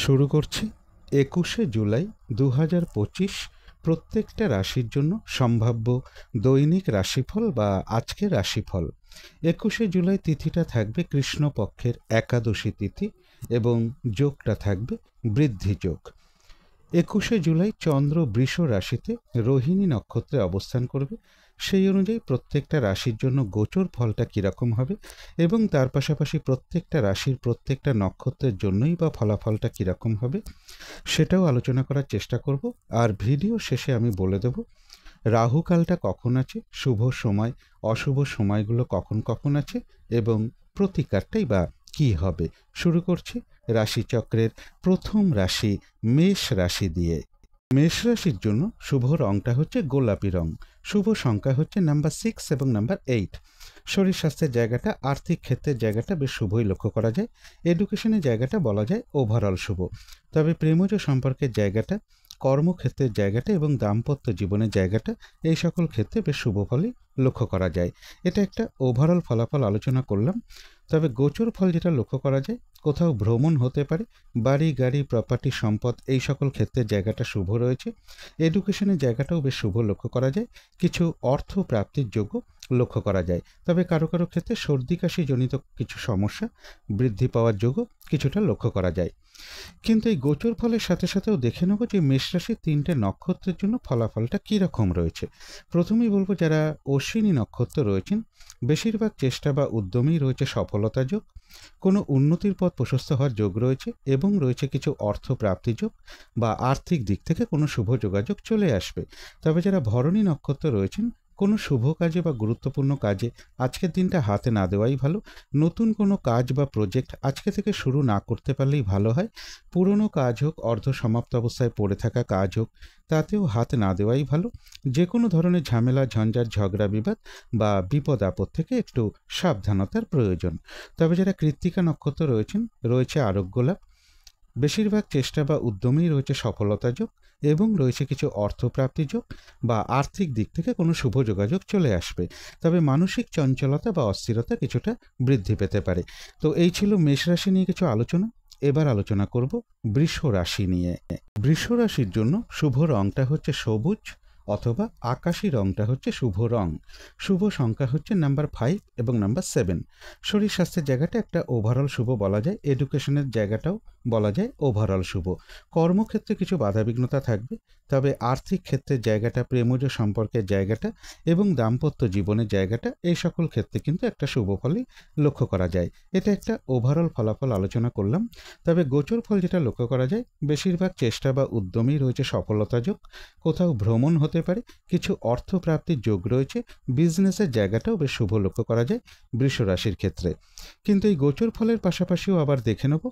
শুরু করছি ২১শে জুলাই ২০২৫ প্রত্যেকটা রাশির জন্য সম্ভাব্য দৈনিক রাশিফল বা আজকের রাশিফল। ২১শে জুলাই তিথিটা থাকবে কৃষ্ণপক্ষের একাদশী তিথি এবং যোগটা থাকবে বৃদ্ধি যোগ। ২১শে জুলাই চন্দ্র বৃষ রাশিতে রোহিণী নক্ষত্রে অবস্থান করবে। সেই অনুযায়ী প্রত্যেকটা রাশির জন্য গোচর ফলটা কীরকম হবে এবং তার পাশাপাশি প্রত্যেকটা রাশির প্রত্যেকটা নক্ষত্রের জন্যই বা ফলাফলটা কীরকম হবে সেটাও আলোচনা করার চেষ্টা করব। আর ভিডিও শেষে আমি বলে দেব রাহুকালটা কখন আছে, শুভ সময় অশুভ সময়গুলো কখন কখন আছে এবং প্রতিকারটাই বা কী হবে। শুরু করছি রাশিচক্রের প্রথম রাশি মেষ রাশি দিয়ে। মেষ রাশির জন্য শুভ রংটা হচ্ছে গোলাপি রং, শুভ সংখ্যা হচ্ছে নাম্বার 6 এবং নাম্বার 8। শরীর স্বাস্থ্যের জায়গাটা, আর্থিক ক্ষেত্রের জায়গাটা বেশ শুভই লক্ষ্য করা যায়। এডুকেশনের জায়গাটা বলা যায় ওভারঅল শুভ। তবে প্রেমজ সম্পর্কের জায়গাটা, কর্মক্ষেত্রের জায়গাটা এবং দাম্পত্য জীবনের জায়গাটা এই সকল ক্ষেত্রে বেশ শুভ ফলই লক্ষ্য করা যায়। এটা একটা ওভারঅল ফলাফল আলোচনা করলাম। তবে গোচর ফল যেটা লক্ষ্য করা যায়, কোথাও ভ্রমণ হতে পারে, বাড়ি গাড়ি প্রপার্টি সম্পদ এই সকল ক্ষেত্রের জায়গাটা শুভ রয়েছে। এডুকেশনের জায়গাটাও বেশ শুভ লক্ষ্য করা যায়। কিছু অর্থ প্রাপ্তির যোগ্য লক্ষ্য করা যায়। তবে কারো কারো ক্ষেত্রে সর্দি কাশি জনিত কিছু সমস্যা বৃদ্ধি পাওয়ার যোগ্য কিছুটা লক্ষ্য করা যায়। কিন্তু এই গোচর ফলের সাথে সাথেও দেখে নেব যে মেষ রাশির 3টে নক্ষত্রের জন্য ফলাফলটা কীরকম রয়েছে। প্রথমেই বলবো যারা অশ্বিনী নক্ষত্র রয়েছেন, বেশিরভাগ চেষ্টা বা উদ্যমেই রয়েছে সফলতা যোগ, কোনো উন্নতির পথ প্রশস্ত হওয়ার যোগ রয়েছে এবং রয়েছে কিছু অর্থ প্রাপ্তি যোগ বা আর্থিক দিক থেকে কোনো শুভ যোগাযোগ চলে আসবে। তবে যারা ভরণী নক্ষত্র রয়েছেন, কোনো শুভ কাজে বা গুরুত্বপূর্ণ কাজে আজকের দিনটা হাতে না দেওয়াই ভালো। নতুন কোনো কাজ বা প্রজেক্ট আজকে থেকে শুরু না করতে পারলেই ভালো হয়। পুরনো কাজ হোক, অর্ধ সমাপ্ত অবস্থায় পড়ে থাকা কাজ হোক, তাতেও হাত না দেওয়াই ভালো। যে কোনো ধরনের ঝামেলা ঝঞ্ঝাট ঝগড়া বিবাদ বা বিপদ আপদ থেকে একটু সাবধানতার প্রয়োজন। তবে যারা কৃত্তিকা নক্ষত্র রয়েছেন, রয়েছে আরোগ্য লাভ, বেশিরভাগ চেষ্টা বা উদ্যমেই রয়েছে সফলতা যোগ এবং রয়েছে কিছু অর্থপ্রাপ্তি যোগ বা আর্থিক দিক থেকে কোনো শুভ যোগাযোগ চলে আসবে। তবে মানসিক চঞ্চলতা বা অস্থিরতা কিছুটা বৃদ্ধি পেতে পারে। তো এই ছিল মেষ রাশি নিয়ে কিছু আলোচনা। এবার আলোচনা করব বৃষ রাশি নিয়ে। বৃষ রাশির জন্য শুভ রংটা হচ্ছে সবুজ অথবা আকাশী রংটা হচ্ছে শুভ রং। শুভ সংখ্যা হচ্ছে নাম্বার 5 এবং নাম্বার 7। শরীর স্বাস্থ্যের জায়গাটা একটা ওভারঅল শুভ বলা যায়। এডুকেশনের জায়গাটাও বলা যায় ওভারঅল শুভ। কর্মক্ষেত্রে কিছু বাধাবিঘ্নতা থাকবে, তবে আর্থিক ক্ষেত্রের জায়গাটা, প্রেমজ সম্পর্কের জায়গাটা এবং দাম্পত্য জীবনের জায়গাটা এই সকল ক্ষেত্রে কিন্তু একটা শুভ ফলই লক্ষ্য করা যায়। এটা একটা ওভারঅল ফলাফল আলোচনা করলাম। তবে গোচর ফল যেটা লক্ষ্য করা যায়, বেশিরভাগ চেষ্টা বা উদ্যমেই রয়েছে সফলতা যোগ, কোথাও ভ্রমণ হতে পারে, কিছু অর্থ প্রাপ্তির যোগ রয়েছে, বিজনেসের জায়গাটাও বেশ শুভ লক্ষ্য করা যায় বৃষ রাশির ক্ষেত্রে। কিন্তু এই গোচর ফলের পাশাপাশিও আবার দেখে নেব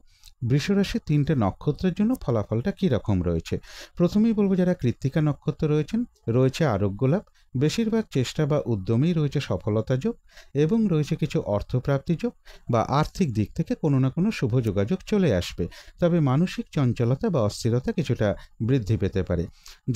বৃষ রাশির 3টে নক্ষত্রের জন্য ফলাফলটা কী রকম রয়েছে। প্রথমেই বলবো যারা কৃত্তিকা নক্ষত্র রয়েছেন, রয়েছে আরোগ্য লাভ, বেশিরভাগ চেষ্টা বা উদ্যমেই রয়েছে সফলতা যোগ এবং রয়েছে কিছু অর্থপ্রাপ্তি যোগ বা আর্থিক দিক থেকে কোনো না কোনো শুভ যোগাযোগ চলে আসবে। তবে মানসিক চঞ্চলতা বা অস্থিরতা কিছুটা বৃদ্ধি পেতে পারে।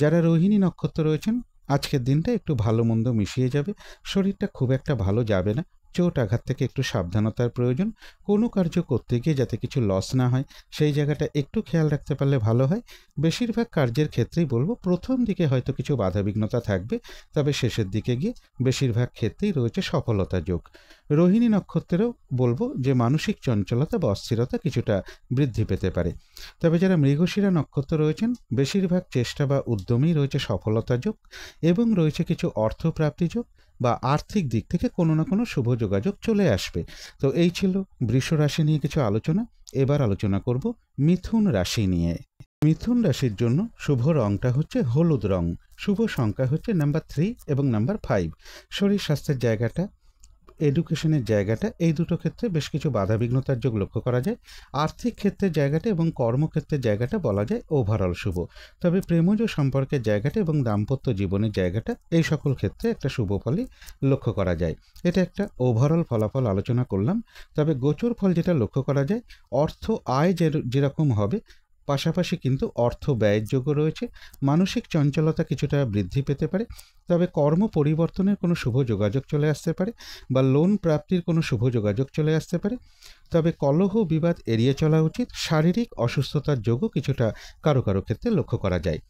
যারা রোহিণী নক্ষত্র রয়েছেন, আজকের দিনটা একটু ভালো মন্দ মিশিয়ে যাবে। শরীরটা খুব একটা ভালো যাবে না, চোট আঘাত থেকে একটু সাবধানতার প্রয়োজন। কোনো কার্য করতে গিয়ে যাতে কিছু লস না হয় সেই জায়গাটা একটু খেয়াল রাখতে পারলে ভালো হয়। বেশিরভাগ কার্যের ক্ষেত্রেই বলবো প্রথম দিকে হয়তো কিছু বাধাবিঘ্নতা থাকবে, তবে শেষের দিকে গিয়ে বেশিরভাগ ক্ষেত্রেই রয়েছে সফলতা যোগ। রোহিণী নক্ষত্রেও বলবো যে মানসিক চঞ্চলতা বা অস্থিরতা কিছুটা বৃদ্ধি পেতে পারে। তবে যারা মৃগশিরা নক্ষত্র রয়েছেন, বেশিরভাগ চেষ্টা বা উদ্যমেই রয়েছে সফলতা যোগ এবং রয়েছে কিছু অর্থপ্রাপ্তি যোগ বা আর্থিক দিক থেকে কোনো না কোনো শুভ যোগাযোগ চলে আসবে। তো এই ছিল বৃষ রাশি নিয়ে কিছু আলোচনা। এবার আলোচনা করব মিথুন রাশি নিয়ে। মিথুন রাশির জন্য শুভ রংটা হচ্ছে হলুদ রং, শুভ সংখ্যা হচ্ছে নাম্বার 3 এবং নাম্বার 5। শরীর স্বাস্থ্যের জায়গাটা, এডুকেশনের জায়গাটা এই দুটো ক্ষেত্রে বেশ কিছু বাধাবিঘ্নতার যোগ লক্ষ্য করা যায়। আর্থিক ক্ষেত্রের জায়গাটা এবং কর্মক্ষেত্রের জায়গাটা বলা যায় ওভারঅল শুভ। তবে প্রেমজ সম্পর্কের জায়গাটা এবং দাম্পত্য জীবনের জায়গাটা এই সকল ক্ষেত্রে একটা শুভ ফলই লক্ষ্য করা যায়। এটা একটা ওভারঅল ফলাফল আলোচনা করলাম। তবে গোচর ফল যেটা লক্ষ্য করা যায়, অর্থ আয় যেরকম হবে, পাশাপাশি কিন্তু অর্থ ব্যয়ের যোগ্য রয়েছে। মানসিক চঞ্চলতা কিছুটা বৃদ্ধি পেতে পারে। তবে কর্ম পরিবর্তনের কোনো শুভ যোগাযোগ চলে আসতে পারে বা লোন প্রাপ্তির কোনো শুভ যোগাযোগ চলে আসতে পারে। তবে কলহ বিবাদ এড়িয়ে চলা উচিত। শারীরিক অসুস্থতার যোগও কিছুটা কারো কারো ক্ষেত্রে লক্ষ্য করা যায়।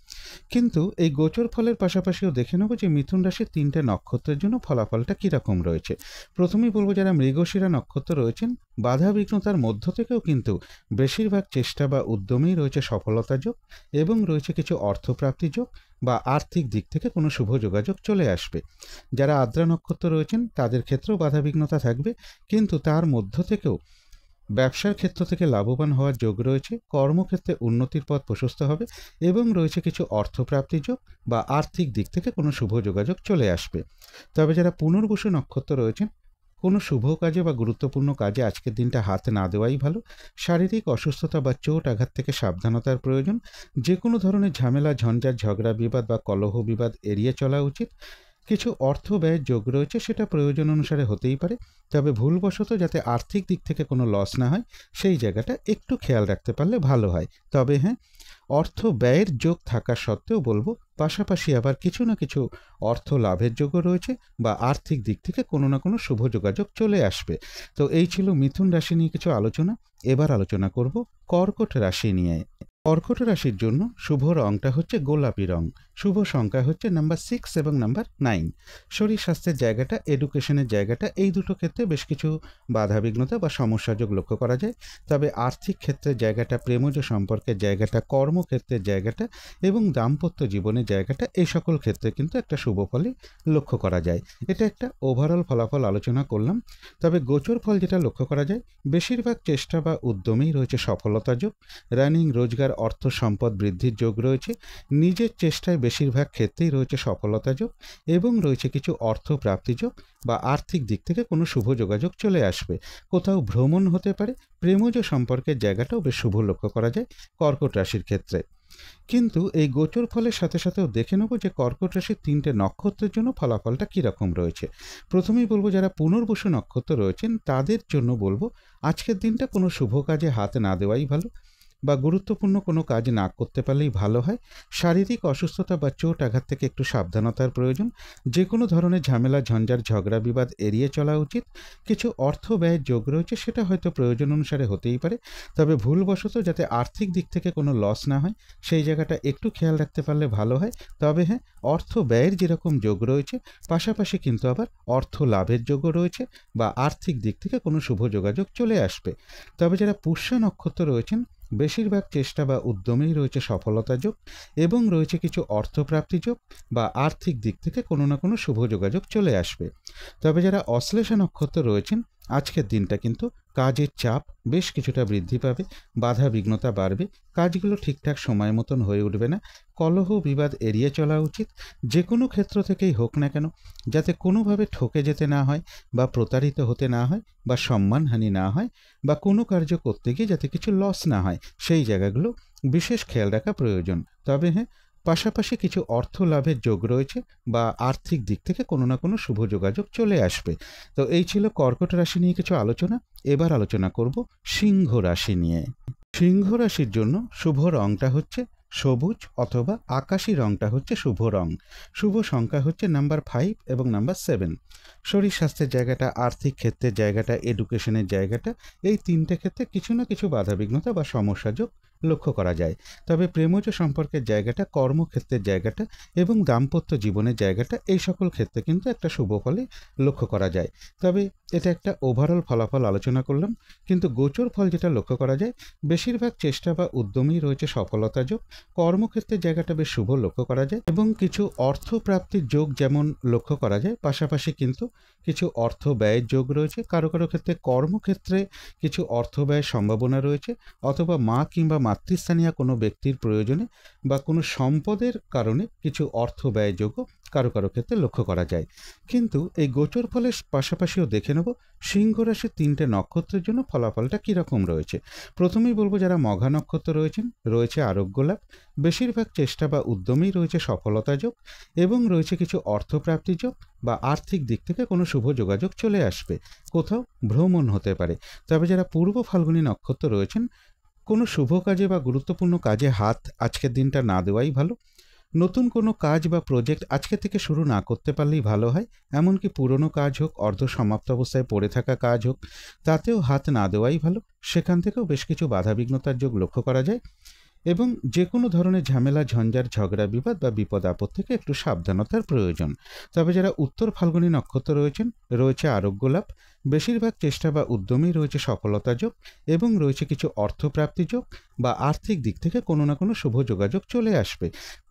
কিন্তু এই গোচর ফলের পাশাপাশিও দেখে নেব যে মিথুন রাশির 3টে নক্ষত্রের জন্য ফলাফলটা কীরকম রয়েছে। প্রথমেই বলবো, যারা মৃগশিরা নক্ষত্র রয়েছেন, বাধা বিঘ্নতার মধ্য থেকেও কিন্তু বেশিরভাগ চেষ্টা বা উদ্যমেই রয়েছে সফলতা যোগ এবং রয়েছে কিছু অর্থপ্রাপ্তি যোগ বা আর্থিক দিক থেকে কোনো শুভ যোগাযোগ চলে আসবে। যারা আদ্রা নক্ষত্র রয়েছেন তাদের ক্ষেত্রেও বাধা বিঘ্নতা থাকবে, কিন্তু তার মধ্য থেকেও ব্যবসার ক্ষেত্র থেকে লাভবান হওয়ার যোগ রয়েছে, কর্মক্ষেত্রে উন্নতির পথ প্রশস্ত হবে এবং রয়েছে কিছু অর্থপ্রাপ্তি যোগ বা আর্থিক দিক থেকে কোনো শুভ যোগাযোগ চলে আসবে। তবে যারা পুনর্বসু নক্ষত্র রয়েছেন, কোনো শুভ কাজে বা গুরুত্বপূর্ণ কাজে আজকের দিনটা হাত না দেওয়াই ভালো। শারীরিক অসুস্থতা বা চোট আঘাত থেকে সাবধানতার প্রয়োজন। যে কোনো ধরনের ঝামেলা, ঝঞ্ঝাট, ঝগড়া বিবাদ বা কলহ বিবাদ এড়িয়ে চলা উচিত। কিছু অর্থ ব্যয়ের যোগ রয়েছে, সেটা প্রয়োজন অনুসারে হতেই পারে, তবে ভুলবশত যাতে আর্থিক দিক থেকে কোনো লস না হয় সেই জায়গাটা একটু খেয়াল রাখতে পারলে ভালো হয়। তবে হ্যাঁ, অর্থ ব্যয়ের যোগ থাকা সত্ত্বেও বলবো পাশাপাশি আবার কিছু না কিছু অর্থ লাভের যোগও রয়েছে বা আর্থিক দিক থেকে কোনো না কোনো শুভ যোগাযোগ চলে আসবে। তো এই ছিল মিথুন রাশি নিয়ে কিছু আলোচনা। এবার আলোচনা করব কর্কট রাশি নিয়ে। কর্কট রাশির জন্য শুভ রংটা হচ্ছে গোলাপি রং। শুভ সংখ্যা হচ্ছে নাম্বার 6 এবং নাম্বার 9। শরীর স্বাস্থ্যের জায়গাটা, এডুকেশনের জায়গাটা, এই দুটো ক্ষেত্রে বেশ কিছু বাধাবিঘ্নতা বা সমস্যাযোগ লক্ষ্য করা যায়। তবে আর্থিক ক্ষেত্রের জায়গাটা, প্রেমজ সম্পর্কের জায়গাটা, কর্মক্ষেত্রের জায়গাটা এবং দাম্পত্য জীবনের জায়গাটা, এই সকল ক্ষেত্রে কিন্তু একটা শুভ ফলই লক্ষ্য করা যায়। এটা একটা ওভারঅল ফলাফল আলোচনা করলাম। তবে গোচর ফল যেটা লক্ষ্য করা যায়, বেশিরভাগ চেষ্টা বা উদ্যমেই রয়েছে সফলতা যোগ। রানিং, রোজগার, অর্থ সম্পদ বৃদ্ধির যোগ রয়েছে। নিজের চেষ্টায় বেশিরভাগ ক্ষেত্রেই রয়েছে সফলতা যোগ এবং রয়েছে কিছু অর্থ প্রাপ্তি যোগ বা আর্থিক দিক থেকে কোনো শুভ যোগাযোগ চলে আসবে। কোথাও ভ্রমণ হতে পারে। প্রেমজ সম্পর্কের জায়গাটাও বেশ শুভ লক্ষ্য করা যায় কর্কট রাশির ক্ষেত্রে। কিন্তু এই গোচর ফলের সাথে সাথেও দেখে নেব যে কর্কট রাশির 3টে নক্ষত্রের জন্য ফলাফলটা কীরকম রয়েছে। প্রথমেই বলবো, যারা পুনর্বসু নক্ষত্র রয়েছেন তাদের জন্য বলবো আজকের দিনটা কোনো শুভ কাজে হাত না দেওয়াই ভালো বা গুরুত্বপূর্ণ কোনো কাজ না করতে পারলেই ভালো হয়। শারীরিক অসুস্থতা বা চোট আঘাত থেকে একটু সাবধানতার প্রয়োজন। যে কোনো ধরনের ঝামেলা, ঝঞ্ঝাট, ঝগড়া বিবাদ এড়িয়ে চলা উচিত। কিছু অর্থ ব্যয়ের যোগ রয়েছে, সেটা হয়তো প্রয়োজন অনুসারে হতেই পারে, তবে ভুলবশত যাতে আর্থিক দিক থেকে কোনো লস না হয় সেই জায়গাটা একটু খেয়াল রাখতে পারলে ভালো হয়। তবে হ্যাঁ, অর্থ ব্যয়ের যেরকম যোগ রয়েছে, পাশাপাশি কিন্তু আবার অর্থ লাভের যোগও রয়েছে বা আর্থিক দিক থেকে কোনো শুভ যোগাযোগ চলে আসবে। তবে যারা পুষ্যা নক্ষত্র রয়েছেন, বেশিরভাগ চেষ্টা বা উদ্যমেই রয়েছে সফলতা যোগ এবং রয়েছে কিছু অর্থপ্রাপ্তি যোগ বা আর্থিক দিক থেকে কোনো না কোনো শুভ যোগাযোগ চলে আসবে। তবে যারা অশ্লেষা নক্ষত্র রয়েছেন, আজকের দিনটা কিন্তু কাজের চাপ বেশ কিছুটা বৃদ্ধি পাবে, বাধা বিঘ্নতা বাড়বে, কাজগুলো ঠিকঠাক সময় মতন হয়ে উঠবে না। কলহ বিবাদ এড়িয়ে চলা উচিত। যে কোনো ক্ষেত্র থেকেই হোক না কেন, যাতে কোনোভাবে ঠকে যেতে না হয় বা প্রতারিত হতে না হয় বা সম্মানহানি না হয় বা কোনো কার্য করতে গিয়ে যাতে কিছু লস না হয়, সেই জায়গাগুলো বিশেষ খেয়াল রাখা প্রয়োজন। তবে হ্যাঁ, পাশাপাশি কিছু অর্থ লাভের যোগ রয়েছে বা আর্থিক দিক থেকে কোনো না কোনো শুভ যোগাযোগ চলে আসবে। তো এই ছিল কর্কট রাশি নিয়ে কিছু আলোচনা। এবার আলোচনা করব সিংহ রাশি নিয়ে। সিংহ রাশির জন্য শুভ রংটা হচ্ছে সবুজ অথবা আকাশি রংটা হচ্ছে শুভ রং। শুভ সংখ্যা হচ্ছে নাম্বার 5 এবং নাম্বার 7। শরীর স্বাস্থ্যের জায়গাটা, আর্থিক ক্ষেত্রের জায়গাটা, এডুকেশনের জায়গাটা, এই 3টে ক্ষেত্রে কিছু না কিছু বাধাবিঘ্নতা বা সমস্যাযোগ লক্ষ্য করা যায়। তবে প্রেমজ সম্পর্কের জায়গাটা, কর্মক্ষেত্রের জায়গাটা এবং দাম্পত্য জীবনের জায়গাটা, এই সকল ক্ষেত্রে কিন্তু একটা শুভ ফলে লক্ষ্য করা যায়। তবে এটা একটা ওভারঅল ফলাফল আলোচনা করলাম। কিন্তু গোচর ফল যেটা লক্ষ্য করা যায়, বেশিরভাগ চেষ্টা বা উদ্যমেই রয়েছে সফলতা যোগ। কর্মক্ষেত্রের জায়গাটা বেশ শুভ লক্ষ্য করা যায় এবং কিছু অর্থ প্রাপ্তির যোগ যেমন লক্ষ্য করা যায়, পাশাপাশি কিন্তু কিছু অর্থ ব্যয়ের যোগ রয়েছে। কারো কারো ক্ষেত্রে কর্মক্ষেত্রে কিছু অর্থ ব্যয়ের সম্ভাবনা রয়েছে, অথবা মা কিংবা মাতৃস্থানীয় কোনো ব্যক্তির প্রয়োজনে বা কোনো সম্পদের কারণে কিছু অর্থ ব্যয় যোগও কারো কারো ক্ষেত্রে লক্ষ্য করা যায়। কিন্তু এই গোচর ফলের পাশাপাশিও দেখে নেব সিংহ রাশির 3টে নক্ষত্রের জন্য ফলাফলটা কীরকম রয়েছে। প্রথমেই বলবো, যারা মঘা নক্ষত্র রয়েছেন, রয়েছে আরোগ্য লাভ। বেশিরভাগ চেষ্টা বা উদ্যমেই রয়েছে সফলতা যোগ এবং রয়েছে কিছু অর্থপ্রাপ্তি যোগ বা আর্থিক দিক থেকে কোনো শুভ যোগাযোগ চলে আসবে। কোথাও ভ্রমণ হতে পারে। তবে যারা পূর্ব ফাল্গুনী নক্ষত্র রয়েছেন, কোনো শুভ কাজে বা গুরুত্বপূর্ণ কাজে হাত আজকের দিনটা না দেওয়াই ভালো। নতুন কোনো কাজ বা প্রজেক্ট আজকে থেকে শুরু না করতে পারলেই ভালো হয়। এমনকি পুরনো কাজ হোক, অর্ধ সমাপ্ত অবস্থায় পড়ে থাকা কাজ হোক, তাতেও হাত না দেওয়াই ভালো। সেখান থেকেও বেশ কিছু বাধাবিঘ্নতার যোগ লক্ষ্য করা যায় এবং যে কোনো ধরনের ঝামেলা, ঝঞ্ঝাট, ঝগড়া, বিবাদ বা বিপদ আপদ থেকে একটু সাবধানতার প্রয়োজন। তবে যারা উত্তর ফাল্গুনী নক্ষত্র রয়েছেন, রয়েছে আরোগ্য লাভ, বেশিরভাগ চেষ্টা বা উদ্যমেই রয়েছে সফলতা যোগ এবং রয়েছে কিছু অর্থপ্রাপ্তি যোগ বা আর্থিক দিক থেকে কোনো না কোনো শুভ যোগাযোগ চলে আসবে।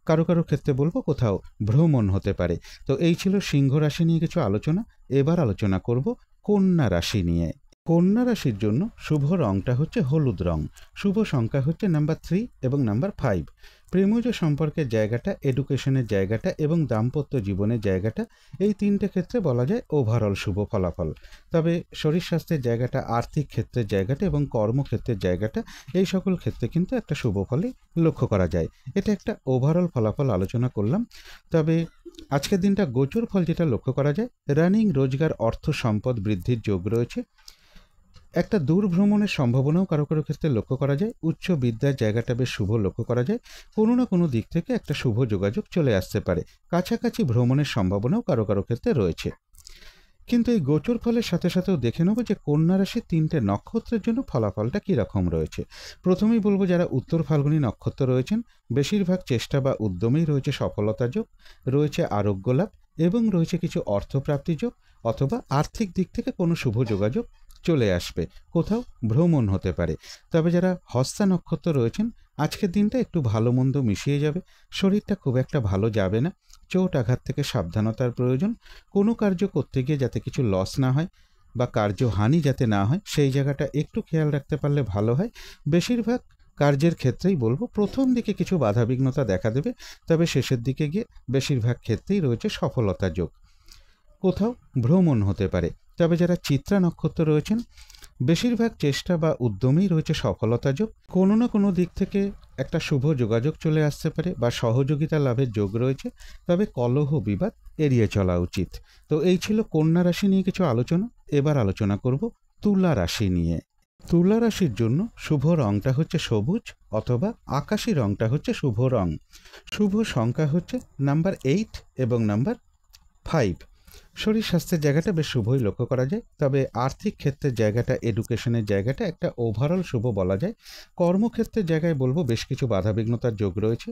কারো কারো ক্ষেত্রে বলবো কোথাও ভ্রমণ হতে পারে। তো এই ছিল সিংহ রাশি নিয়ে কিছু আলোচনা। এবার আলোচনা করব কন্যা রাশি নিয়ে। কন্যা রাশির জন্য শুভ রংটা হচ্ছে হলুদ রং। শুভ সংখ্যা হচ্ছে নাম্বার 3 এবং নাম্বার 5। প্রেমজ সম্পর্কের জায়গাটা, এডুকেশনের জায়গাটা এবং দাম্পত্য জীবনের জায়গাটা, এই তিনটে ক্ষেত্রে বলা যায় ওভারঅল শুভ ফলাফল। তবে শরীর স্বাস্থ্যের জায়গাটা, আর্থিক ক্ষেত্রের জায়গাটা এবং কর্মক্ষেত্রের জায়গাটা, এই সকল ক্ষেত্রে কিন্তু একটা শুভ ফলই লক্ষ্য করা যায়। এটা একটা ওভারঅল ফলাফল আলোচনা করলাম। তবে আজকের দিনটা গোচর ফল যেটা লক্ষ্য করা যায়, রানিং, রোজগার, অর্থ সম্পদ বৃদ্ধির যোগ রয়েছে। একটা দূর ভ্রমণের সম্ভাবনাও কারো কারো ক্ষেত্রে লক্ষ্য করা যায়। উচ্চ বিদ্যার জায়গাটা বেশ শুভ লক্ষ্য করা যায়। কোনো না কোনো দিক থেকে একটা শুভ যোগাযোগ চলে আসতে পারে। কাছাকাছি ভ্রমণের সম্ভাবনাও কারো কারো ক্ষেত্রে রয়েছে। কিন্তু এই গোচর ফলের সাথে সাথেও দেখে নেব যে কন্যা রাশির 3টে নক্ষত্রের জন্য ফলাফলটা কীরকম রয়েছে। প্রথমেই বলবো যারা উত্তর ফাল্গুনী নক্ষত্র রয়েছেন, বেশিরভাগ চেষ্টা বা উদ্যমেই রয়েছে সফলতা যোগ, রয়েছে আরোগ্য লাভ এবং রয়েছে কিছু অর্থপ্রাপ্তি যোগ অথবা আর্থিক দিক থেকে কোনো শুভ যোগাযোগ চলে আসবে। কোথাও ভ্রমণ হতে পারে। তবে যারা হস্তা নক্ষত্র রয়েছেন, আজকের দিনটা একটু ভালো মন্দ মিশিয়ে যাবে। শরীরটা খুব একটা ভালো যাবে না। চোট আঘাত থেকে সাবধানতার প্রয়োজন। কোনো কার্য করতে গিয়ে যাতে কিছু লস না হয় বা কার্যহানি যাতে না হয়, সেই জায়গাটা একটু খেয়াল রাখতে পারলে ভালো হয়। বেশিরভাগ কার্যের ক্ষেত্রেই বলবো প্রথম দিকে কিছু বাধাবিঘ্নতা দেখা দেবে, তবে শেষের দিকে গিয়ে বেশিরভাগ ক্ষেত্রেই রয়েছে সফলতা যোগ। কোথাও ভ্রমণ হতে পারে। তবে যারা চিত্রা নক্ষত্র রয়েছেন, বেশিরভাগ চেষ্টা বা উদ্যমেই রয়েছে সফলতা যোগ। কোনো না কোনো দিক থেকে একটা শুভ যোগাযোগ চলে আসতে পারে বা সহযোগিতা লাভের যোগ রয়েছে। তবে কলহ বিবাদ এড়িয়ে চলা উচিত। তো এই ছিল কন্যা রাশি নিয়ে কিছু আলোচনা। এবার আলোচনা করব তুলা রাশি নিয়ে। তুলা রাশির জন্য শুভ রংটা হচ্ছে সবুজ অথবা আকাশি রংটা হচ্ছে শুভ রং। শুভ সংখ্যা হচ্ছে নাম্বার 8 এবং নাম্বার 5। শরীর স্বাস্থ্যের জায়গাটা বেশ শুভই লক্ষ্য করা যায়। তবে আর্থিক ক্ষেত্রের জায়গাটা, এডুকেশনের জায়গাটা একটা ওভারঅল শুভ বলা যায়। কর্মক্ষেত্রের জায়গায় বলবো বেশ কিছু বাধাবিঘ্নতার যোগ রয়েছে।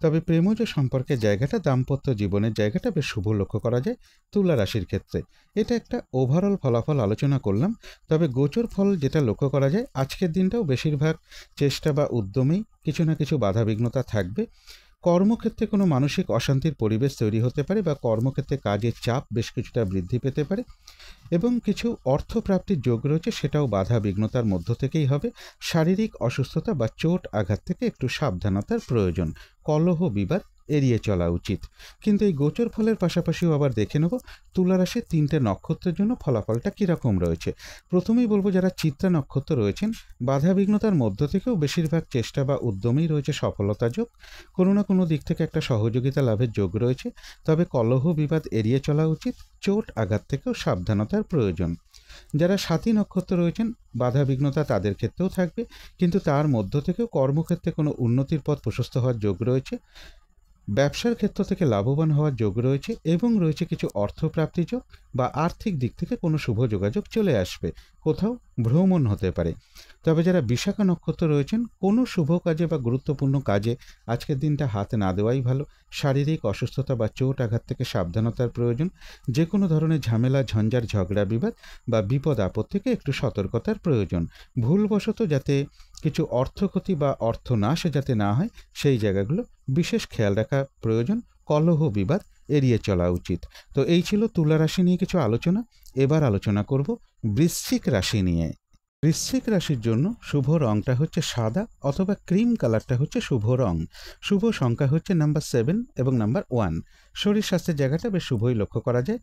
তবে প্রেমজ সম্পর্কের জায়গাটা, দাম্পত্য জীবনের জায়গাটা বেশ শুভ লক্ষ্য করা যায় তুলা রাশির ক্ষেত্রে। এটা একটা ওভারঅল ফলাফল আলোচনা করলাম। তবে গোচর ফল যেটা লক্ষ্য করা যায়, আজকের দিনটাও বেশিরভাগ চেষ্টা বা উদ্যমেই কিছু না কিছু বাধাবিঘ্নতা থাকবে। কর্মক্ষেত্রে কোনো মানসিক অশান্তির পরিবেশ তৈরি হতে পারে বা কর্মক্ষেত্রে কাজের চাপ বেশ কিছুটা বৃদ্ধি পেতে পারে এবং কিছু অর্থপ্রাপ্তির যোগ রয়েছে, সেটাও বাধা বিঘ্নতার মধ্য থেকেই হবে। শারীরিক অসুস্থতা বা চোট আঘাত থেকে একটু সাবধানতার প্রয়োজন। কলহ বিবাদ এড়িয়ে চলা উচিত। কিন্তু এই গোচর ফলের পাশাপাশিও আবার দেখে নেব তুলা রাশির 3টে নক্ষত্রের জন্য ফলাফলটা কীরকম রয়েছে। প্রথমেই বলবো যারা চিত্রা নক্ষত্র রয়েছেন, বাধা বিঘ্নতার মধ্য থেকেও বেশিরভাগ চেষ্টা বা উদ্যমেই রয়েছে সফলতা যোগ। কোনো না কোনো দিক থেকে একটা সহযোগিতা লাভের যোগ রয়েছে। তবে কলহ বিবাদ এড়িয়ে চলা উচিত। চোট আঘাত থেকেও সাবধানতার প্রয়োজন। যারা সাথী নক্ষত্র রয়েছেন, বাধা বিঘ্নতা তাদের ক্ষেত্রেও থাকবে, কিন্তু তার মধ্য থেকেও কর্মক্ষেত্রে কোনো উন্নতির পথ প্রশস্ত হওয়ার যোগ রয়েছে। ব্যবসার ক্ষেত্র থেকে লাভবান হওয়ার যোগ রয়েছে এবং রয়েছে কিছু অর্থপ্রাপ্তি যোগ বা আর্থিক দিক থেকে কোনো শুভ যোগাযোগ চলে আসবে। কোথাও ভ্রমণ হতে পারে। তবে যারা বিশাখা নক্ষত্র রয়েছেন, কোনো শুভ কাজে বা গুরুত্বপূর্ণ কাজে আজকের দিনটা হাত না দেওয়াই ভালো। শারীরিক অসুস্থতা বা চোট আঘাত থেকে সাবধানতার প্রয়োজন। যে কোনো ধরনের ঝামেলা, ঝঞ্ঝাট, ঝগড়া, বিবাদ বা বিপদ আপদ থেকে একটু সতর্কতার প্রয়োজন। ভুলবশত যাতে কিছু অর্থক্ষতি বা অর্থনাশ যাতে না হয়, সেই জায়গাগুলো বিশেষ খেয়াল রাখা প্রয়োজন। কলহ বিবাদ এড়িয়ে চলা উচিত। তো এই ছিল তুলা রাশি নিয়ে কিছু আলোচনা। এবার আলোচনা করব বৃশ্চিক রাশি নিয়ে। বৃশ্চিক রাশির জন্য শুভ রংটা হচ্ছে সাদা অথবা ক্রিম কালারটা হচ্ছে শুভ রং। শুভ সংখ্যা হচ্ছে নাম্বার 7 এবং নাম্বার 1। শরীর স্বাস্থ্যের জায়গাটা বেশ শুভই লক্ষ্য করা যায়।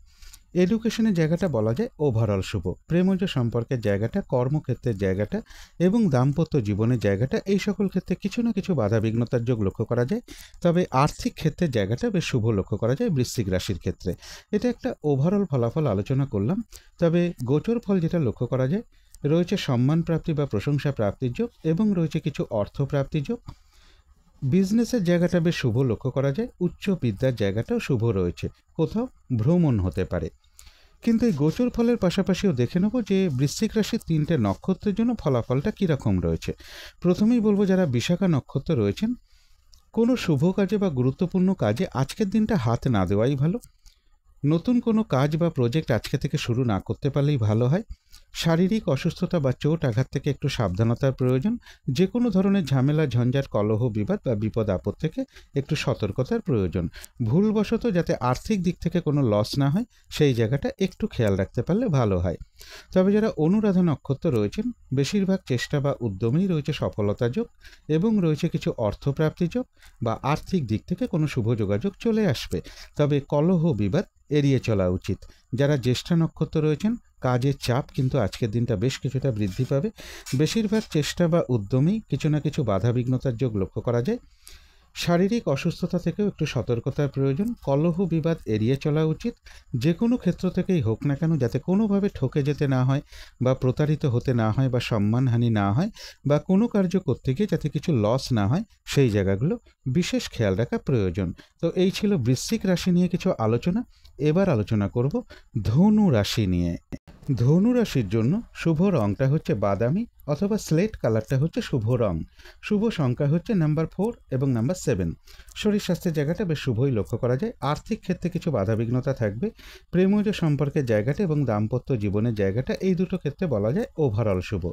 এডুকেশনের জায়গাটা বলা যায় ওভারঅল শুভ। প্রেমজ সম্পর্কের জায়গাটা, কর্মক্ষেত্রের জায়গাটা এবং দাম্পত্য জীবনের জায়গাটা, এই সকল ক্ষেত্রে কিছু না কিছু বাধাবিঘ্নতার যোগ লক্ষ্য করা যায়। তবে আর্থিক ক্ষেত্রের জায়গাটা বেশ শুভ লক্ষ্য করা যায় বৃশ্চিক রাশির ক্ষেত্রে। এটা একটা ওভারঅল ফলাফল আলোচনা করলাম। তবে গোচর ফল যেটা লক্ষ্য করা যায়, রয়েছে সম্মান প্রাপ্তি বা প্রশংসা প্রাপ্তির যোগ এবং রয়েছে কিছু অর্থ প্রাপ্তির যোগ। বিজনেসের জায়গাটা বেশ শুভ লক্ষ্য করা যায়, উচ্চ বিদ্যার জায়গাটাও শুভ রয়েছে, কোথাও ভ্রমণ হতে পারে। কিন্তু এই গোচর ফলের পাশাপাশিও দেখে নেব যে বৃশ্চিক রাশির 3টে নক্ষত্রের জন্য ফলাফলটা কীরকম রয়েছে। প্রথমেই বলবো যারা বিশাখা নক্ষত্র রয়েছেন, কোনো শুভ কাজে বা গুরুত্বপূর্ণ কাজে আজকের দিনটা হাত না দেওয়াই ভালো। নতুন কোনো কাজ বা প্রজেক্ট আজকে থেকে শুরু না করতে পারলেই ভালো হয়। শারীরিক অসুস্থতা বা চোট আঘাত থেকে একটু সাবধানতার প্রয়োজন। যে কোনো ধরনের ঝামেলা, ঝঞ্ঝাট, কলহ, বিবাদ বা বিপদ আপদ থেকে একটু সতর্কতার প্রয়োজন। ভুলবশত যাতে আর্থিক দিক থেকে কোনো লস না হয়, সেই জায়গাটা একটু খেয়াল রাখতে পারলে ভালো হয়। তবে যারা অনুরাধা নক্ষত্র রয়েছেন, বেশিরভাগ চেষ্টা বা উদ্যমেই রয়েছে সফলতা যোগ এবং রয়েছে কিছু অর্থপ্রাপ্তি যোগ বা আর্থিক দিক থেকে কোনো শুভ যোগাযোগ চলে আসবে। তবে কলহ, বিবাদ এড়িয়ে চলা উচিত। যারা জ্যেষ্ঠা নক্ষত্র রয়েছেন, কাজের চাপ কিন্তু আজকের দিনটা বেশ কিছুটা বৃদ্ধি পাবে। বেশিরভাগ চেষ্টা বা উদ্যমেই কিছু না কিছু বাধাবিঘ্নতার যোগ লক্ষ্য করা যায়। শারীরিক অসুস্থতা থেকেও একটু সতর্কতার প্রয়োজন। কলহ, বিবাদ এড়িয়ে চলা উচিত। যে কোনো ক্ষেত্র থেকেই হোক না কেন, যাতে কোনোভাবে ঠকে যেতে না হয় বা প্রতারিত হতে না হয় বা সম্মানহানি না হয় বা কোনো কার্য করতে গিয়ে যাতে কিছু লস না হয়, সেই জায়গাগুলো বিশেষ খেয়াল রাখা প্রয়োজন। তো এই ছিল বৃশ্চিক রাশি নিয়ে কিছু আলোচনা। এবার আলোচনা করব ধনু রাশি নিয়ে। ধনু রাশির জন্য শুভ রংটা হচ্ছে বাদামি অথবা স্লেট কালারটা হচ্ছে শুভ রং। শুভ সংখ্যা হচ্ছে নাম্বার 4 এবং নাম্বার 7। শরীর স্বাস্থ্যের জায়গাটা বেশ শুভই লক্ষ্য করা যায়। আর্থিক ক্ষেত্রে কিছু বাধাবিঘ্নতা থাকবে। প্রেমজ সম্পর্কের জায়গাটা এবং দাম্পত্য জীবনের জায়গাটা, এই দুটো ক্ষেত্রে বলা যায় ওভারঅল শুভ।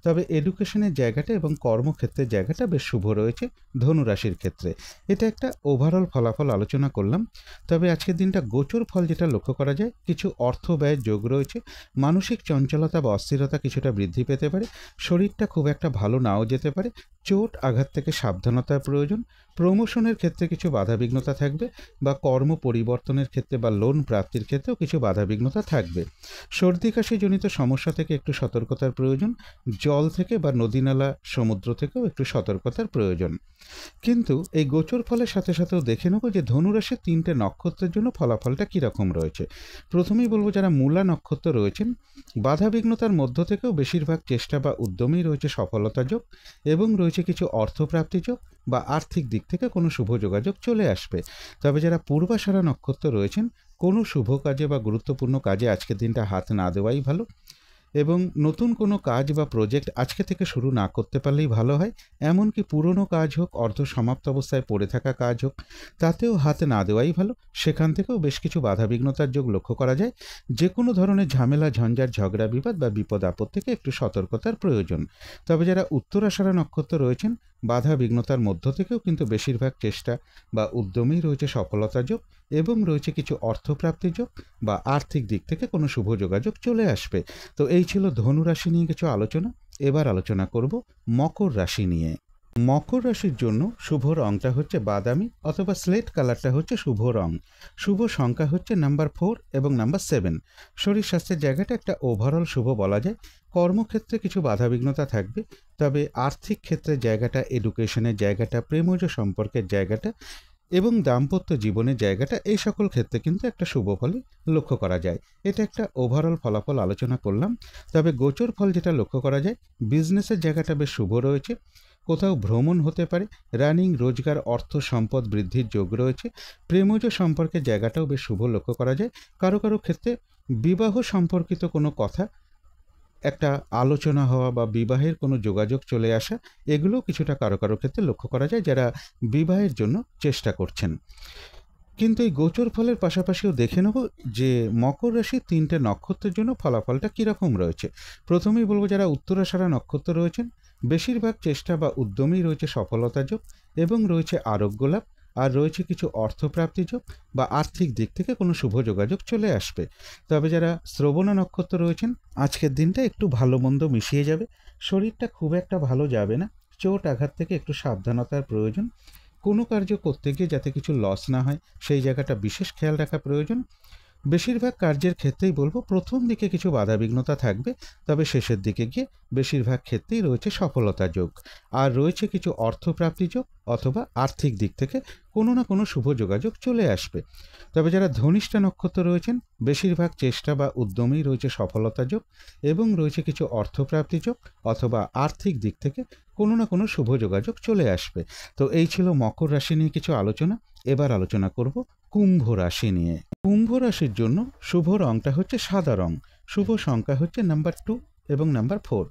তবে এডুকেশনের জায়গাটা এবং কর্মক্ষেত্রের জায়গাটা বেশ শুভ রয়েছে ধনু রাশির ক্ষেত্রে। এটা একটা ওভারঅল ফলাফল আলোচনা করলাম। তবে আজকের দিনটা গোচর ফল যেটা লক্ষ্য করা যায়, কিছু অর্থ ব্যয়ের যোগ রয়েছে। মানসিক চঞ্চলতা বা অস্থিরতা কিছুটা বৃদ্ধি পেতে পারে। শরীরটা খুব একটা ভালো নাও যেতে পারে। চোট আঘাত থেকে সাবধানতার প্রয়োজন। প্রমোশনের ক্ষেত্রে কিছু বাধাবিঘ্নতা থাকবে বা কর্ম পরিবর্তনের ক্ষেত্রে বা লোন প্রাপ্তির ক্ষেত্রেও কিছু বাধাবিঘ্নতা থাকবে। সর্দি কাশি জনিত সমস্যা থেকে একটু সতর্কতার প্রয়োজন। জল থেকে বা নদীনালা, সমুদ্র থেকেও একটু সতর্কতার প্রয়োজন। কিন্তু এই গোচর ফলের সাথে সাথেও দেখে নেব যে ধনুরাশির 3টে নক্ষত্রের জন্য ফলাফলটা কীরকম রয়েছে। প্রথমেই বলবো যারা মূলা নক্ষত্র রয়েছেন, বাধাবিঘ্নতার মধ্য থেকেও বেশিরভাগ চেষ্টা বা উদ্যমেই রয়েছে সফলতা যোগ এবং রয়েছে কিছু অর্থপ্রাপ্তি যোগ বা আর্থিক দিক থেকে কোনো শুভ যোগাযোগ চলে আসবে। তবে যারা পূর্বাষাঢ়া নক্ষত্র রয়েছেন, কোনো শুভ কাজে বা গুরুত্বপূর্ণ কাজে আজকের দিনটা হাত না দেওয়াই ভালো এবং নতুন কোনো কাজ বা প্রজেক্ট আজকে থেকে শুরু না করতে পারলেই ভালো হয়। এমনকি পুরনো কাজ হোক, অর্ধ সমাপ্ত অবস্থায় পড়ে থাকা কাজ হোক, তাতেও হাতে না দেওয়াই ভালো। সেখান থেকেও বেশ কিছু বাধাবিঘ্নতার যোগ লক্ষ্য করা যায়। যে কোনো ধরনের ঝামেলা, ঝঞ্ঝাট, ঝগড়া, বিবাদ বা বিপদ আপদ থেকে একটু সতর্কতার প্রয়োজন। তবে যারা উত্তরাষাঢ়া নক্ষত্র রয়েছেন, বাধা বিঘ্নতার মধ্য থেকেও কিন্তু বেশিরভাগ চেষ্টা বা উদ্যমেই রয়েছে সফলতা যোগ এবং রয়েছে কিছু অর্থপ্রাপ্তি যোগ বা আর্থিক দিক থেকে কোনো শুভ যোগাযোগ চলে আসবে। তো এই ছিল ধনু রাশি নিয়ে কিছু আলোচনা। এবার আলোচনা করব মকর রাশি নিয়ে। মকর রাশির জন্য শুভ রংটা হচ্ছে বাদামি অথবা স্লেট কালারটা হচ্ছে শুভ রং। শুভ সংখ্যা হচ্ছে নাম্বার 4 এবং নাম্বার 7। শরীর স্বাস্থ্যের জায়গাটা একটা ওভারঅল শুভ বলা যায়। কর্মক্ষেত্রে কিছু বাধাবিঘ্নতা থাকবে। তবে আর্থিক ক্ষেত্রের জায়গাটা, এডুকেশনের জায়গাটা, প্রেমজ সম্পর্কের জায়গাটা এবং দাম্পত্য জীবনের জায়গাটা, এই সকল ক্ষেত্রে কিন্তু একটা শুভ ফলই লক্ষ্য করা যায়। এটা একটা ওভারঅল ফলাফল আলোচনা করলাম। তবে গোচর ফল যেটা লক্ষ্য করা যায়, বিজনেসের জায়গাটা বেশ শুভ রয়েছে। কোথাও ভ্রমণ হতে পারে। রানিং, রোজগার, অর্থ সম্পদ বৃদ্ধির যোগ রয়েছে। প্রেমজ সম্পর্কের জায়গাটাও বেশ শুভ লক্ষ্য করা যায়। কারো কারো ক্ষেত্রে বিবাহ সম্পর্কিত কোনো কথা, একটা আলোচনা হওয়া বা বিবাহের কোনো যোগাযোগ চলে আসা, এগুলোও কিছুটা কারো কারো ক্ষেত্রে লক্ষ্য করা যায় যারা বিবাহের জন্য চেষ্টা করছেন। কিন্তু এই গোচর ফলের পাশাপাশিও দেখে নেব যে মকর রাশির 3টে নক্ষত্রের জন্য ফলাফলটা কীরকম রয়েছে। প্রথমেই বলবো যারা উত্তরাষাঢ়া নক্ষত্র রয়েছেন, বেশিরভাগ চেষ্টা বা উদ্যমেই রয়েছে সফলতা যোগ এবং রয়েছে আরোগ্য লাভ আর রয়েছে কিছু অর্থপ্রাপ্তি যোগ বা আর্থিক দিক থেকে কোনো শুভ যোগাযোগ চলে আসবে। তবে যারা শ্রবণা নক্ষত্র রয়েছেন, আজকের দিনটা একটু ভালো মন্দ মিশিয়ে যাবে। শরীরটা খুব একটা ভালো যাবে না। চোট আঘাত থেকে একটু সাবধানতার প্রয়োজন। কোনো কার্য করতে গিয়ে যাতে কিছু লস না হয়, সেই জায়গাটা বিশেষ খেয়াল রাখা প্রয়োজন। বেশিরভাগ কার্যের ক্ষেত্রেই বলবো প্রথম দিকে কিছু বাধাবিঘ্নতা থাকবে, তবে শেষের দিকে গিয়ে বেশিরভাগ ক্ষেত্রেই রয়েছে সফলতা যোগ। আর রয়েছে কিছু অর্থপ্রাপ্তি যোগ অথবা আর্থিক দিক থেকে কোনো না কোনো শুভ যোগাযোগ চলে আসবে। তবে যারা ধনিষ্ঠা নক্ষত্র রয়েছেন বেশিরভাগ চেষ্টা বা উদ্যমেই রয়েছে সফলতা যোগ এবং রয়েছে কিছু অর্থপ্রাপ্তি যোগ অথবা আর্থিক দিক থেকে কোনো না কোনো শুভ যোগাযোগ চলে আসবে। তো এই ছিল মকর রাশি নিয়ে কিছু আলোচনা। এবার আলোচনা করব কুম্ভ রাশি নিয়ে। কুম্ভ রাশির জন্য শুভ রংটা হচ্ছে সাদা রং, শুভ সংখ্যা হচ্ছে নাম্বার 2 এবং নাম্বার 4।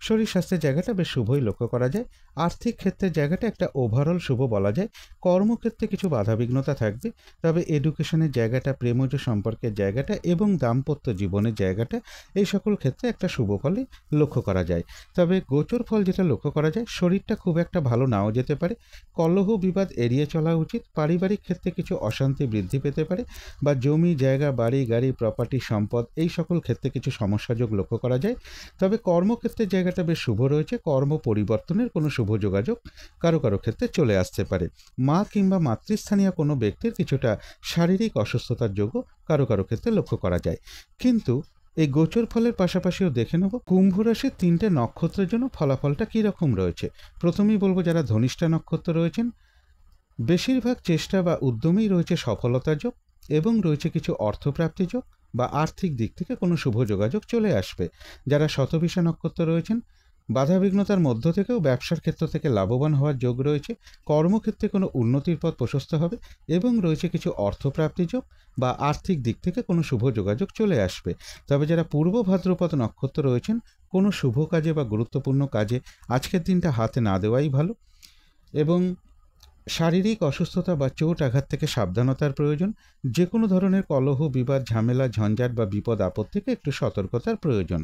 শরীর স্বাস্থ্যের জায়গাটা বেশ শুভই লক্ষ্য করা যায়। আর্থিক ক্ষেত্রের জায়গাটা একটা ওভারঅল শুভ বলা যায়। কর্মক্ষেত্রে কিছু বাধাবিঘ্নতা থাকবে, তবে এডুকেশনের জায়গাটা, প্রেমজ সম্পর্কের জায়গাটা এবং দাম্পত্য জীবনের জায়গাটা এই সকল ক্ষেত্রে একটা শুভ ফলই লক্ষ্য করা যায়। তবে গোচর ফল যেটা লক্ষ্য করা যায়, শরীরটা খুব একটা ভালো নাও যেতে পারে। কলহ বিবাদ এড়িয়ে চলা উচিত। পারিবারিক ক্ষেত্রে কিছু অশান্তি বৃদ্ধি পেতে পারে, বা জমি জায়গা, বাড়ি গাড়ি, প্রপার্টি, সম্পদ এই সকল ক্ষেত্রে কিছু সমস্যাযোগ লক্ষ্য করা যায়। তবে কর্মক্ষেত্রের জায়গাটা বেশ শুভ রয়েছে। কর্ম পরিবর্তনের কোনো শুভ যোগাযোগ কারো কারো ক্ষেত্রে চলে আসতে পারে। মা কিংবা মাতৃস্থানীয় কোনো ব্যক্তির কিছুটা শারীরিক অসুস্থতার যোগও কারো কারো ক্ষেত্রে লক্ষ্য করা যায়। কিন্তু এই গোচর ফলের পাশাপাশিও দেখে নেব কুম্ভ রাশির 3টে নক্ষত্রের জন্য ফলাফলটা কী রকম রয়েছে। প্রথমেই বলবো যারা ধনিষ্ঠা নক্ষত্র রয়েছেন বেশিরভাগ চেষ্টা বা উদ্যমেই রয়েছে সফলতা যোগ এবং রয়েছে কিছু অর্থপ্রাপ্তি যোগ বা আর্থিক দিক থেকে কোনো শুভ যোগাযোগ চলে আসবে। যারা শতভিষা নক্ষত্র রয়েছেন বাধাবিঘ্নতার মধ্য থেকেও ব্যবসার ক্ষেত্র থেকে লাভবান হওয়ার যোগ রয়েছে। কর্মক্ষেত্রে কোনো উন্নতির পথ প্রশস্ত হবে এবং রয়েছে কিছু অর্থপ্রাপ্তি যোগ বা আর্থিক দিক থেকে কোনো শুভ যোগাযোগ চলে আসবে। তবে যারা পূর্ব ভাদ্রপদ নক্ষত্র রয়েছেন কোনো শুভ কাজে বা গুরুত্বপূর্ণ কাজে আজকের দিনটা হাতে না দেওয়াই ভালো, এবং শারীরিক অসুস্থতা বা চোট আঘাত থেকে সাবধানতার প্রয়োজন। যে কোনো ধরনের কলহ বিবাদ ঝামেলা ঝঞ্ঝাট বা বিপদ আপদ থেকে একটু সতর্কতার প্রয়োজন।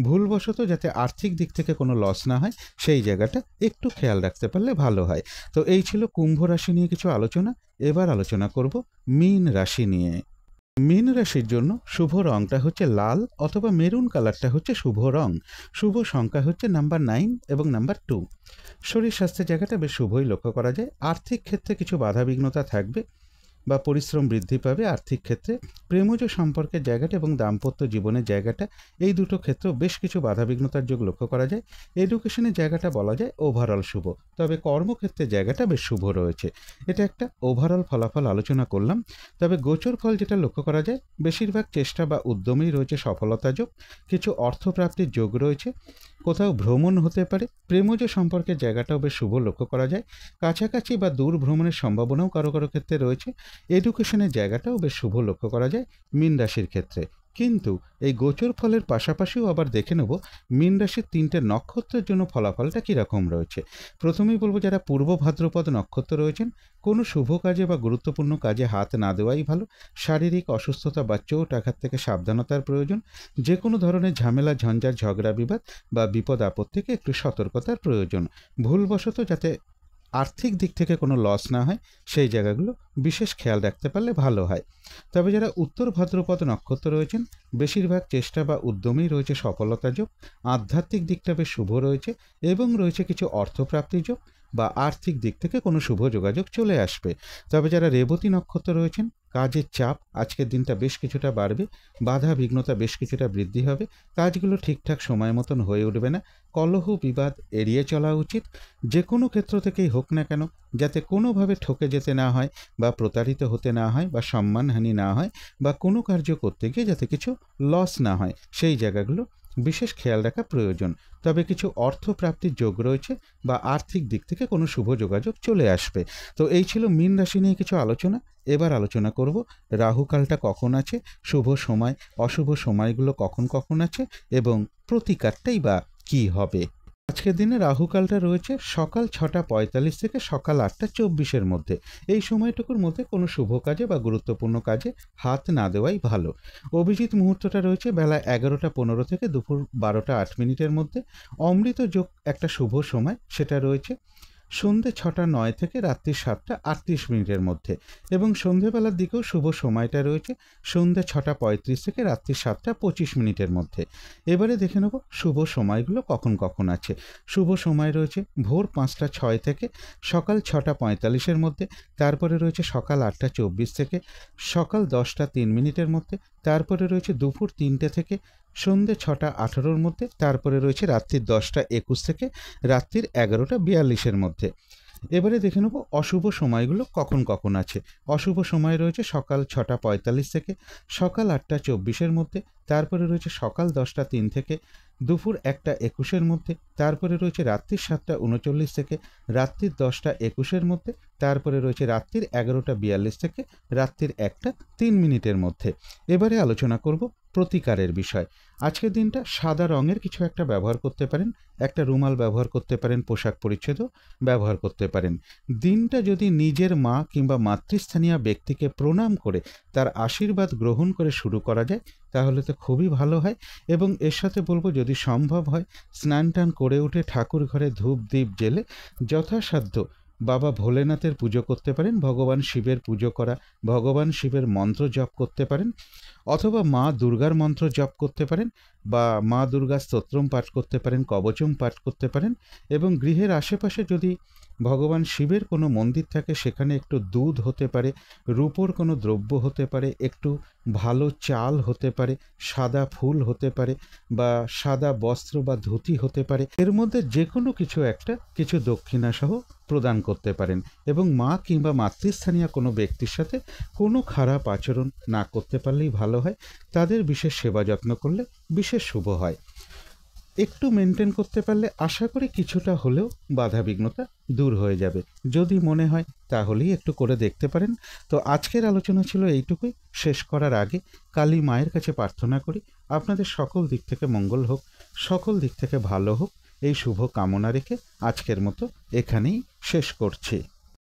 ভুলবশত যাতে আর্থিক দিক থেকে কোনো লস না হয় সেই জায়গাটা একটু খেয়াল রাখতে পারলে ভালো হয়। তো এই ছিল কুম্ভ রাশি নিয়ে কিছু আলোচনা। এবার আলোচনা করব মীন রাশি নিয়ে। মীন রাশির জন্য শুভ রংটা হচ্ছে লাল অথবা মেরুন কালারটা হচ্ছে শুভ রং। শুভ সংখ্যা হচ্ছে নাম্বার 9 এবং নাম্বার 2। শরীর স্বাস্থ্যের জায়গাটা বেশ শুভই লক্ষ্য করা যায়। আর্থিক ক্ষেত্রে কিছু বাধাবিঘ্নতা থাকবে বা পরিশ্রম বৃদ্ধি পাবে আর্থিক ক্ষেত্রে। প্রেমজ সম্পর্কের জায়গাটা এবং দাম্পত্য জীবনের জায়গাটা এই দুটো ক্ষেত্রেও বেশ কিছু বাধাবিঘ্নতার যোগ লক্ষ্য করা যায়। এডুকেশনের জায়গাটা বলা যায় ওভারঅল শুভ, তবে কর্মক্ষেত্রের জায়গাটা বেশ শুভ রয়েছে। এটা একটা ওভারঅল ফলাফল আলোচনা করলাম। তবে গোচর ফল যেটা লক্ষ্য করা যায় বেশিরভাগ চেষ্টা বা উদ্যমেই রয়েছে সফলতা যোগ, কিছু অর্থপ্রাপ্তির যোগ রয়েছে, কোথাও ভ্রমণ হতে পারে। প্রেমজ সম্পর্কের জায়গাটাও বেশ শুভ লক্ষ্য করা যায়। কাছাকাছি বা দূর ভ্রমণের সম্ভাবনাও কারো কারো ক্ষেত্রে রয়েছে। এডুকেশনের জায়গাটাও বেশ শুভ লক্ষ্য করা যায় মীন রাশির ক্ষেত্রে। কিন্তু এই গোচর ফলের পাশাপাশিও আবার দেখে নেব মীন রাশির 3টে নক্ষত্রের জন্য ফলাফলটা কীরকম রয়েছে। প্রথমেই বলবো যারা পূর্ব ভাদ্রপদ নক্ষত্র রয়েছেন কোনো শুভ কাজে বা গুরুত্বপূর্ণ কাজে হাত না দেওয়াই ভালো। শারীরিক অসুস্থতা বা চোট আঘাত থেকে সাবধানতার প্রয়োজন। যে কোনো ধরনের ঝামেলা ঝঞ্ঝাট ঝগড়া বিবাদ বা বিপদ আপদ থেকে একটু সতর্কতার প্রয়োজন। ভুলবশত যাতে আর্থিক দিক থেকে কোনো লস না হয় সেই জায়গাগুলো বিশেষ খেয়াল রাখতে পারলে ভালো হয়। তবে যারা উত্তর ভাদ্রপদ নক্ষত্র রয়েছেন বেশিরভাগ চেষ্টা বা উদ্যমেই রয়েছে সফলতা যোগ। আধ্যাত্মিক দিকটা বেশ শুভ রয়েছে এবং রয়েছে কিছু অর্থপ্রাপ্তি যোগ বা আর্থিক দিক থেকে কোনো শুভ যোগাযোগ চলে আসবে। তবে যারা রেবতী নক্ষত্র রয়েছেন কাজের চাপ আজকের দিনটা বেশ কিছুটা বাড়বে, বাধা বিঘ্নতা বেশ কিছুটা বৃদ্ধি হবে, কাজগুলো ঠিকঠাক সময় মতন হয়ে উঠবে না। কলহ বিবাদ এড়িয়ে চলা উচিত। যে কোনো ক্ষেত্র থেকেই হোক না কেন যাতে কোনোভাবে ঠকে যেতে না হয় বা প্রতারিত হতে না হয় বা সম্মানহানি না হয় বা কোনো কার্য করতে গিয়ে যাতে কিছু লস না হয় সেই জায়গাগুলো বিশেষ খেয়াল রাখা প্রয়োজন। তবে কিছু অর্থপ্রাপ্তির যোগ রয়েছে বা আর্থিক দিক থেকে কোনো শুভ যোগাযোগ চলে আসবে। তো এই ছিল মীন রাশি নিয়ে কিছু আলোচনা। এবার আলোচনা করব রাহুকালটা কখন আছে, শুভ সময় অশুভ সময়গুলো কখন কখন আছে এবং প্রতিকারটাই বা কী হবে। আজকের দিনে রাহুকালটা রয়েছে সকাল 6:45 থেকে সকাল 8:24 মধ্যে। এই সময়টুকুর মধ্যে কোনো শুভ কাজে বা গুরুত্বপূর্ণ কাজে হাত না দেওয়াই ভালো। অভিজিৎ মুহূর্তটা রয়েছে বেলা 11:15 থেকে দুপুর 12:08 মধ্যে। অমৃত যোগ একটা শুভ সময়, সেটা রয়েছে সন্ধে 6:09 থেকে রাত্রি 7:38 মধ্যে, এবং সন্ধেবেলার দিকেও শুভ সময়টা রয়েছে সন্ধে 6:35 থেকে রাত্রি 7:25 মধ্যে। এবারে দেখে নেব শুভ সময়গুলো কখন কখন আছে। শুভ সময় রয়েছে ভোর 5:06 থেকে সকাল 6:45 মধ্যে, তারপরে রয়েছে সকাল 8:24 থেকে সকাল 10:03 মধ্যে, তারপরে রয়েছে দুপুর 3টে থেকে সন্ধে 6:18 মধ্যে, তারপরে রয়েছে রাত্রি 10:21 থেকে রাত্রির 11:42 মধ্যে। এবারে দেখে নেব অশুভ সময়গুলো কখন কখন আছে। অশুভ সময় রয়েছে সকাল 6:45 থেকে সকাল 8:24 মধ্যে, তারপরে রয়েছে সকাল 10:03 থেকে দুপুর 1:21 মধ্যে, তারপরে রয়েছে রাত্রি 7:39 থেকে রাত্রির 10:21 মধ্যে, তারপরে রয়েছে রাত্রির 11:42 থেকে রাত্রির 1:03 মধ্যে। এবারে আলোচনা করব প্রতিকারের বিষয়। আজকের দিনটা সাদা রঙের কিছু একটা ব্যবহার করতে পারেন, একটা রুমাল ব্যবহার করতে পারেন, পোশাক পরিচ্ছদও ব্যবহার করতে পারেন। দিনটা যদি নিজের মা কিংবা মাতৃস্থানীয় ব্যক্তিকে প্রণাম করে তার আশীর্বাদ গ্রহণ করে শুরু করা যায় তাহলে তো খুবই ভালো হয়। এবং এর সাথে বলবো, যদি সম্ভব হয় স্নান টান করে উঠে ঠাকুর ঘরে ধূপ দ্বীপ জেলে যথাসাধ্য বাবা ভোলেনাথের পুজো করতে পারেন, ভগবান শিবের পুজো করা, ভগবান শিবের মন্ত্র জপ করতে পারেন, অথবা মা দুর্গার মন্ত্র জপ করতে পারেন, বা মা দুর্গা স্তোত্রম পাঠ করতে পারেন, কবচম পাঠ করতে পারেন। এবং গৃহের আশেপাশে যদি ভগবান শিবের কোনো মন্দির থাকে সেখানে একটু দুধ হতে পারে, রূপোর কোনো দ্রব্য হতে পারে, একটু ভালো চাল হতে পারে, সাদা ফুল হতে পারে, বা সাদা বস্ত্র বা ধুতি হতে পারে, এর মধ্যে যে কোনো কিছু একটা কিছু দক্ষিণা সহ প্রদান করতে পারেন। এবং মা কিংবা মাতৃস্থানীয় কোনো ব্যক্তির সাথে কোনো খারাপ আচরণ না করতে পারলেই ভালো হয়। তাদের বিশেষ সেবা যত্ন করলে বিশেষ শুভ হয়। একটু মেনটেন করতে পারলে আশা করি কিছুটা হলেও বাধাবিঘ্নতা দূর হয়ে যাবে। যদি মনে হয় তাহলেই একটু করে দেখতে পারেন। তো আজকের আলোচনা ছিল এইটুকুই। শেষ করার আগে কালী মায়ের কাছে প্রার্থনা করি আপনাদের সকল দিক থেকে মঙ্গল হোক, সকল দিক থেকে ভালো হোক, এই শুভ কামনা রেখে আজকের মতো এখানেই শেষ করছি।